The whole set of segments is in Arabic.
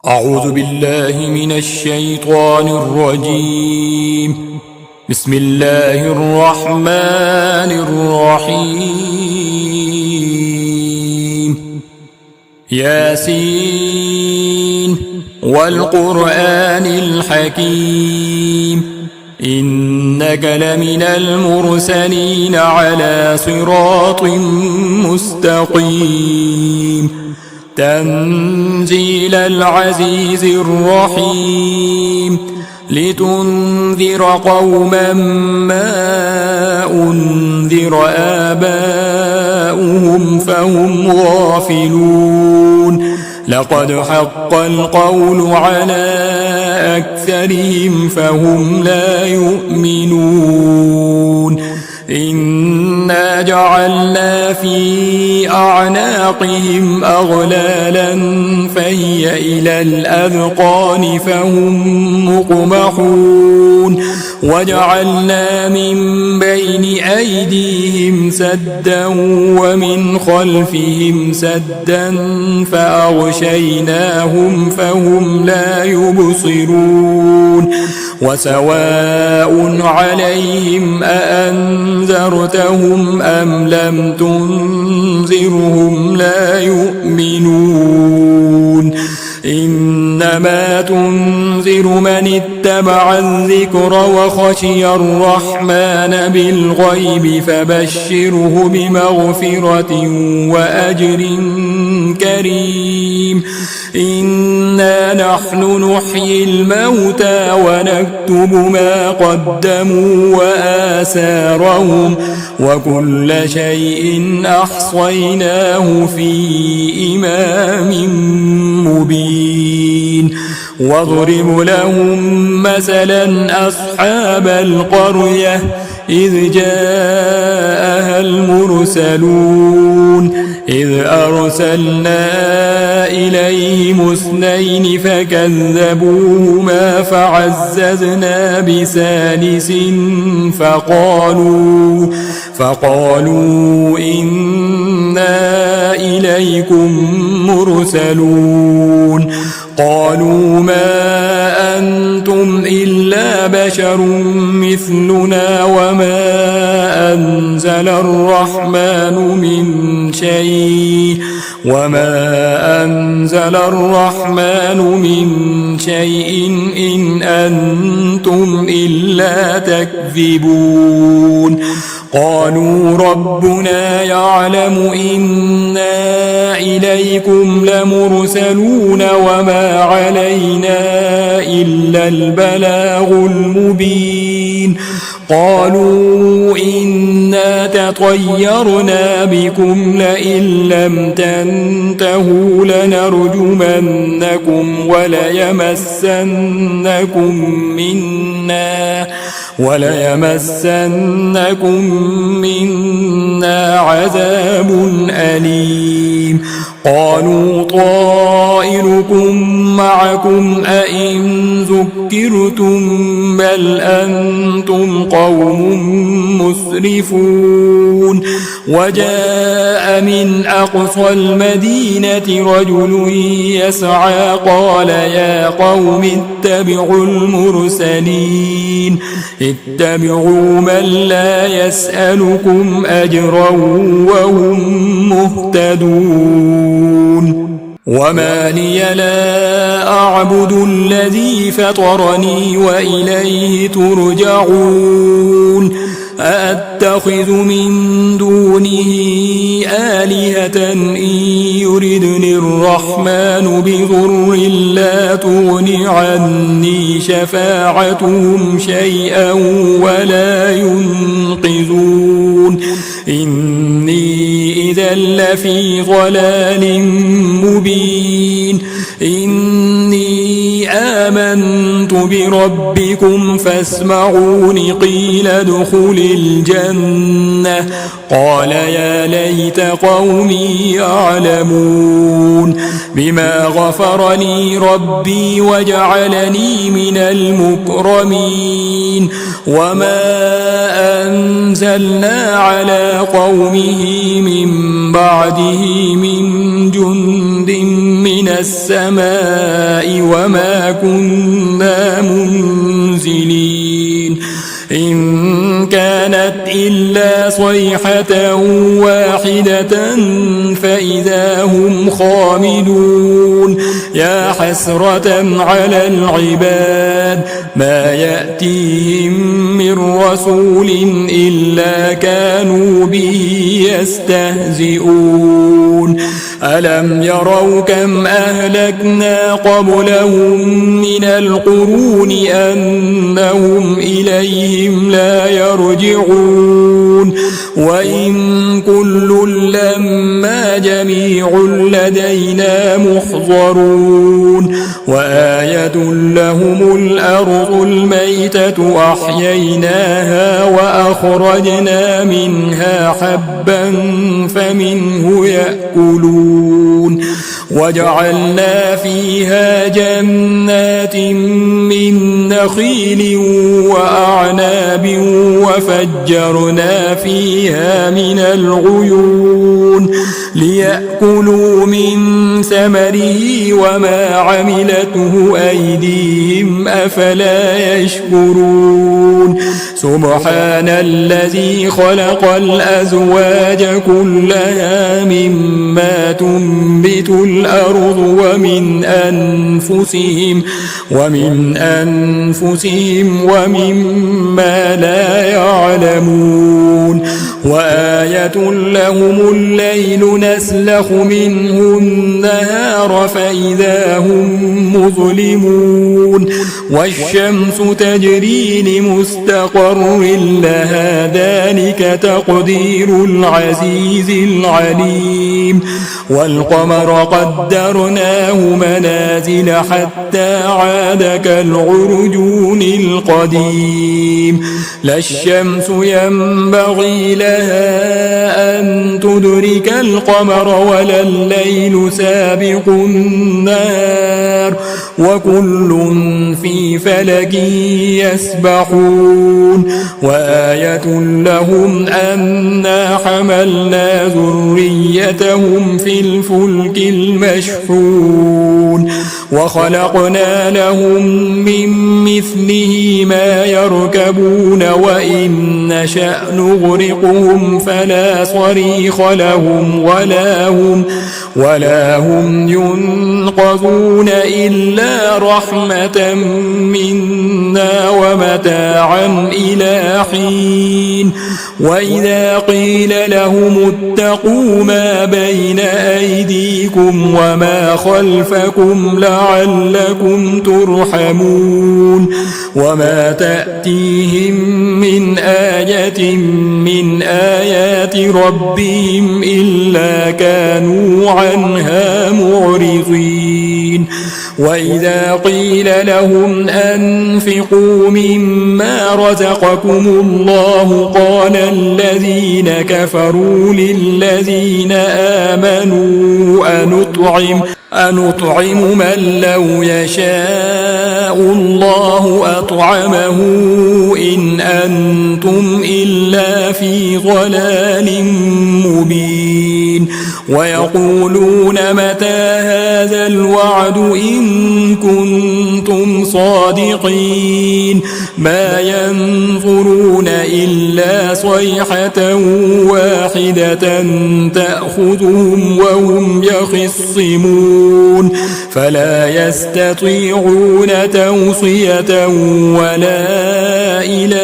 أعوذ بالله من الشيطان الرجيم. بسم الله الرحمن الرحيم. ياسين والقرآن الحكيم إنك لمن المرسلين على صراط مستقيم تنزيل العزيز الرحيم لتنذر قوما ما أنذر آباؤهم فهم غافلون لقد حق القول على أكثرهم فهم لا يؤمنون إنا جعلنا في أعناقهم أغلالا فهي إلى الأذقان فهم مقمحون وجعلنا من بين أيديهم سدا ومن خلفهم سدا فأغشيناهم فهم لا يبصرون وسواء عليهم أأنذرتهم أم لم تنذرهم لا يؤمنون إنما تنذر من اتبع الذكر وخشي الرحمن بالغيب فبشره بمغفرة وأجر كريم إنا نحن نحيي الموتى ونكتب ما قدموا وآثارهم وكل شيء أحصيناه في إمام مبين واضرب لهم مثلا أصحاب القرية إذ جاءها المرسلون إذ أرسلنا إليهم اثنين فكذبوهما فعززنا بثالث فقالوا إنا إليكم مرسلون قالوا ما أنتم إلا بشر مثلنا وما أنزل الرحمن من شيء إن أنتم إلا تكذبون قالوا ربنا يعلم إنا إليكم لمرسلون وما علينا إلا البلاغ المبين قالوا إنا تطيرنا بكم لئن لم تنتهوا لنرجمنكم وليمسنكم منا عذاب أليم قالوا طائركم معكم أئن ذكرتم بل أنتم قوم مسرفون وجاء من أقصى المدينة رجل يسعى قال يا قوم اتبعوا المرسلين اتبعوا من لا يسألكم أجرا وهم مهتدون وما لي لا أعبد الذي فطرني وإليه ترجعون أأتخذ من دونه آلهة إن يردني الرحمن بضر لا تغن عني شفاعتهم شيئا ولا ينقذون إني إذا لفي ضلال مبين إني آمنت بربكم فاسمعون قيل ادخل الجنة قال يا ليت قومي يعلمون بما غفرني ربي وجعلني من المكرمين وما أنزلنا على قومه من بعده من جند من من السماء وما كنا منزلين إن كانت إلا صيحة واحدة فإذا هم خامدون يا حسرة على العباد ما يأتيهم من رسول إلا كانوا به يستهزئون ألم يروا كم أهلكنا قبلهم من القرون أنهم إليهم لا يرجعون وإن كل لما جميع لدينا محضرون وآية لهم الأرض الميتة أحييناها وأخرجنا منها حبا فمنه يأكلون وجعلنا فيها جنات من نخيل وأعناب وفجرنا فيها من العيون ليأكلوا من ثمره وما عملته أيديهم أفلا يشكرون سبحان الذي خلق الأزواج كلها مما تنبت الأرض ومن أنفسهم ومما لا يعلمون وآية لهم الليل نسلخ منه النهار فإذا هم مظلمون والشمس تجري لمستقر لها ذلك تقدير العزيز العليم والقمر قدرناه منازل حتى عاد كالعرجون القديم لا الشمس ينبغي لها أن تدرك القمر ولا الليل سابق النهار وكل في فلك يسبحون وآية لهم أنا حملنا ذريتهم في الفلك المشحون وخلقنا لهم من مثله ما يركبون وإن نشأ نغرقهم فلا صريخ لهم ولا هم ينقذون إلا رحمة منا ومتاعا إلى حين وإذا قيل لهم اتقوا ما بين أيديكم وما خلفكم لعلكم ترحمون وما تأتيهم من آية من آيات ربهم إلا كانوا عنها معرضين وإذا قيل لهم أنفقوا مما رزقكم الله قال الذين كفروا للذين آمنوا أنطعم من لو يشاء الله أطعمه إن أنتم إلا في ضلال مبين ويقولون متى هذا الوعد إن كنتم صادقين ما ينظرون إلا صيحة واحدة تأخذهم وهم يخصمون فلا يستطيعون توصية ولا إلى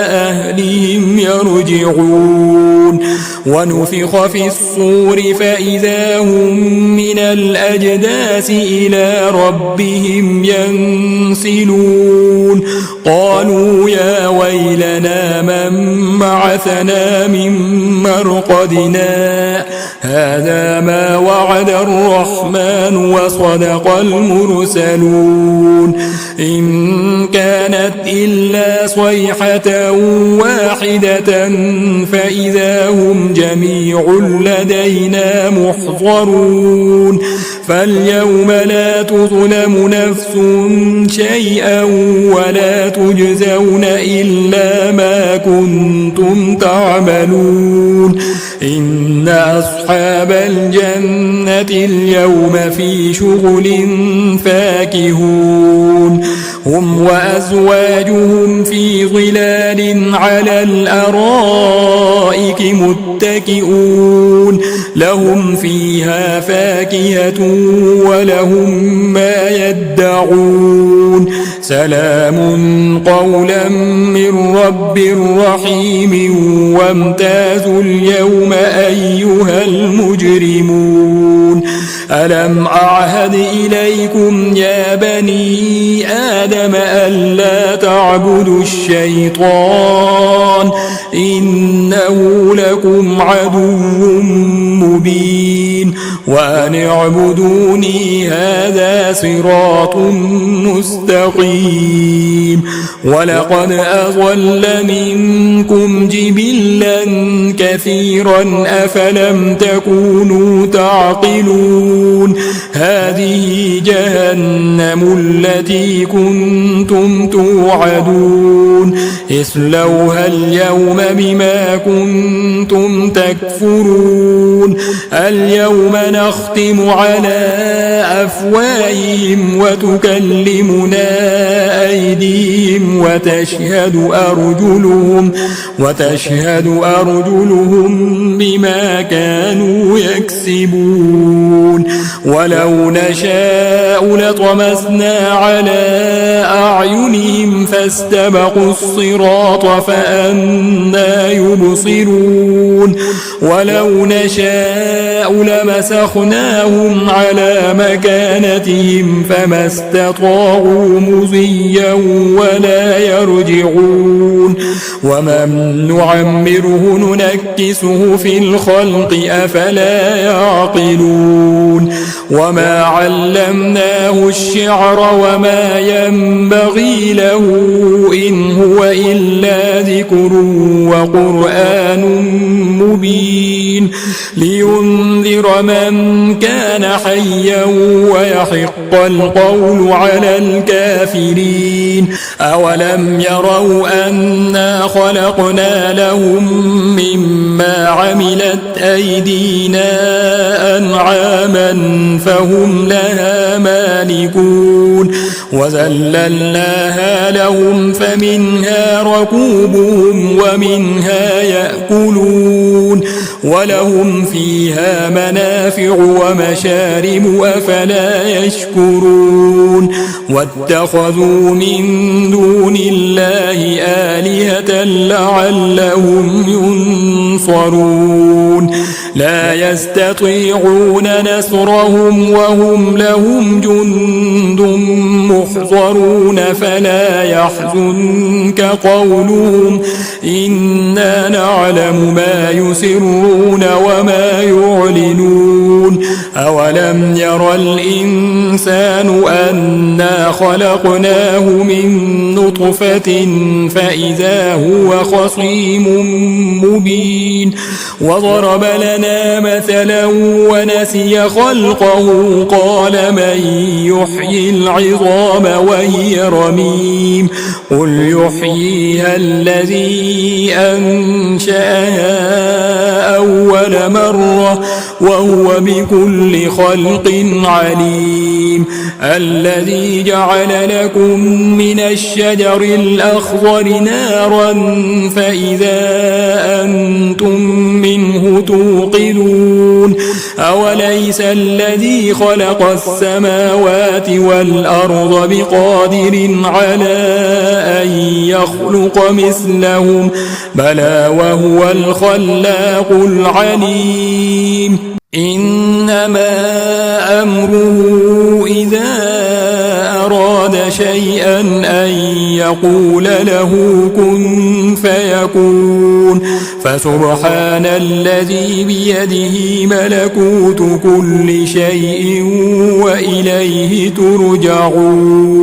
أهلهم يرجعون ونفخ في الصور فإذا هم من الأجداث إلى ربهم ينسلون قالوا يا ويلنا من بعثنا من مرقدنا هذا ما وعد الرحمن وصدق المرسلون إن كانت إلا صيحة واحدة فإذا هم جميع لدينا محضرون فاليوم لا تظلم نفس شيئا ولا تجزون إلا ما كنتم تعملون إن أصحاب الجنة اليوم في شغل فاكهون هم وأزواجهم في ظلال على الأرائك متكئون لهم فيها فاكهة ولهم ما يدعون سلام قولا من رب رحيم وامتازوا اليوم أيها المجرمون ألم أعهد إليكم يا بني آدم ألا تعبدوا الشيطان إنه لكم عدو مبين وأن اعبدوني هذا صراط مستقيم ولقد أضل منكم جبلا كثيرا أفلم تكونوا تعقلون هذه جهنم التي كنتم توعدون اصلوها اليوم بما كنتم تكفرون اليوم نختم على أفواههم وتكلمنا أيديهم وتشهد أرجلهم بما كانوا يكسبون ولو نشاء لطمسنا على أعينهم فاستبقوا الصراط فأنى يبصرون ولو نشاء لمسخناهم على مكانتهم فما استطاعوا مضيا ولا يرجعون ومن نعمره ننكسه في الخلق أفلا يعقلون وما علمناه الشعر وما ينبغي له إن هو إلا ذكر وقرآن مبين لينذر من كان حيا ويحق القول على الكافرين أولم يروا أنا خلقنا لهم مما عملت أيدينا أنعاما فهم لها مالكون وذللناها لهم فمنها ركوبهم ومنها يأكلون ولهم فيها منافع ومشارب أفلا يشكرون واتخذوا من دون الله آلهة لعلهم ينصرون لا يستطيعون نصرهم وهم لهم جند محضرون فلا يحزنك قولهم إنا نعلم ما يسرون وما يعلنون أولم ير الإنسان أنا خلقناه من نطفة فإذا هو خصيم مبين وضرب لنا مثلا ونسي خلقه قال من يحيي العظام وهي رميم قل يحييها الذي أنشأها أول مرة وهو بكل خلق عليم الذي جعل لكم من الشجر الأخضر نارا فإذا أنتم منه توقدون أوليس الذي خلق السماوات والأرض بقادر على أن يخلق مثلهم بلى وهو الخلاق العليم إنما أمره إذا أراد شيئا أن يقول له كن فيكون فسبحان الذي بيده ملكوت كل شيء وإليه ترجعون